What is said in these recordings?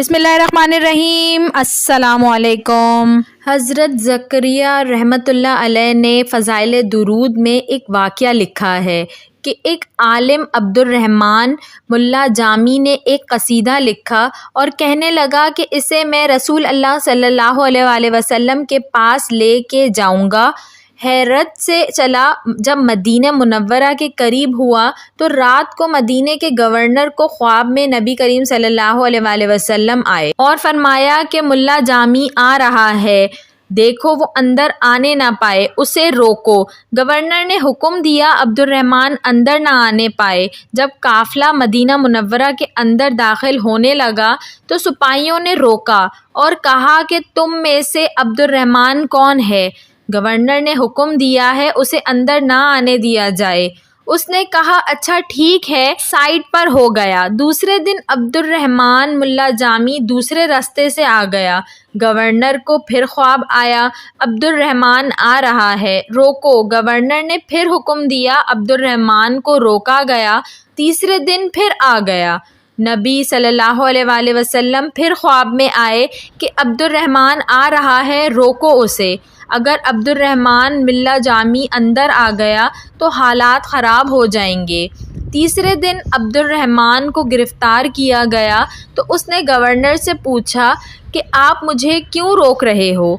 بسم اللہ الرحمن الرحیم۔ السلام علیکم۔ حضرت زکریا رحمۃ اللہ علیہ نے فضائل درود میں ایک واقعہ لکھا ہے کہ ایک عالم عبد الرحمن ملا جامی نے ایک قصیدہ لکھا اور کہنے لگا کہ اسے میں رسول اللہ صلی اللہ علیہ وآلہ وسلم کے پاس لے کے جاؤں گا۔ حیرت سے چلا، جب مدینہ منورہ کے قریب ہوا تو رات کو مدینے کے گورنر کو خواب میں نبی کریم صلی اللہ علیہ وآلہ وسلم آئے اور فرمایا کہ ملا جامی آ رہا ہے، دیکھو وہ اندر آنے نہ پائے، اسے روکو۔ گورنر نے حکم دیا، عبد الرحمن اندر نہ آنے پائے۔ جب قافلہ مدینہ منورہ کے اندر داخل ہونے لگا تو سپاہیوں نے روکا اور کہا کہ تم میں سے عبد الرحمن کون ہے؟ گورنر نے حکم دیا ہے اسے اندر نہ آنے دیا جائے۔ اس نے کہا اچھا ٹھیک ہے، سائڈ پر ہو گیا۔ دوسرے دن عبد الرحمن ملا جامی دوسرے راستے سے آ گیا۔ گورنر کو پھر خواب آیا، عبد الرحمن آ رہا ہے، روکو۔ گورنر نے پھر حکم دیا، عبد الرحمن کو روکا گیا۔ تیسرے دن پھر آ گیا۔ نبی صلی اللہ علیہ وآلہ وسلم پھر خواب میں آئے کہ عبد الرحمن آ رہا ہے، روکو اسے۔ اگر عبد الرحمن ملا جامی اندر آ گیا تو حالات خراب ہو جائیں گے۔ تیسرے دن عبد الرحمن کو گرفتار کیا گیا تو اس نے گورنر سے پوچھا کہ آپ مجھے کیوں روک رہے ہو؟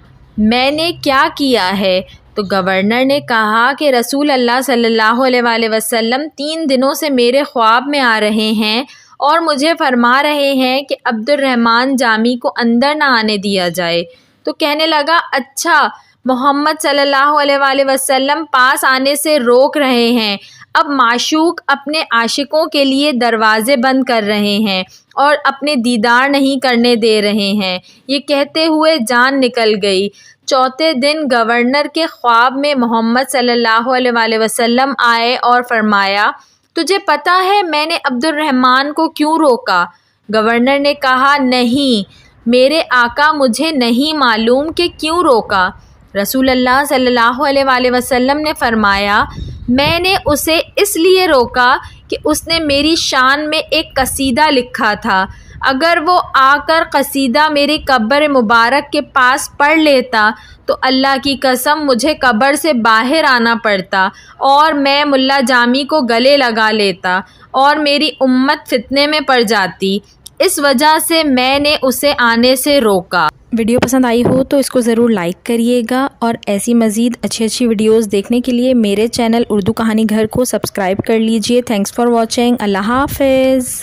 میں نے کیا کیا ہے؟ تو گورنر نے کہا کہ رسول اللہ صلی اللہ علیہ وآلہ وسلم 3 دنوں سے میرے خواب میں آ رہے ہیں اور مجھے فرما رہے ہیں کہ عبد الرحمن جامی کو اندر نہ آنے دیا جائے۔ تو کہنے لگا اچھا، محمد صلی اللہ علیہ وآلہ وسلم پاس آنے سے روک رہے ہیں، اب معشوق اپنے عاشقوں کے لیے دروازے بند کر رہے ہیں اور اپنے دیدار نہیں کرنے دے رہے ہیں۔ یہ کہتے ہوئے جان نکل گئی۔ چوتھے دن گورنر کے خواب میں محمد صلی اللہ علیہ وآلہ وسلم آئے اور فرمایا تجھے پتہ ہے میں نے عبد الرحمن کو کیوں روکا؟ گورنر نے کہا نہیں، میرے آقا مجھے نہیں معلوم کہ کیوں روکا۔ رسول اللہ صلی اللہ علیہ وآلہ وسلم نے فرمایا میں نے اسے اس لیے روکا کہ اس نے میری شان میں ایک قصیدہ لکھا تھا، اگر وہ آ کر قصیدہ میری قبر مبارک کے پاس پڑھ لیتا تو اللہ کی قسم مجھے قبر سے باہر آنا پڑتا اور میں ملا جامی کو گلے لگا لیتا اور میری امت فتنے میں پڑ جاتی، اس وجہ سے میں نے اسے آنے سے روکا۔ ویڈیو پسند آئی ہو تو اس کو ضرور لائک کریے گا اور ایسی مزید اچھی ویڈیوز دیکھنے کے لیے میرے چینل اردو کہانی گھر کو سبسکرائب کر لیجئے۔ Thanks for watching. اللہ حافظ۔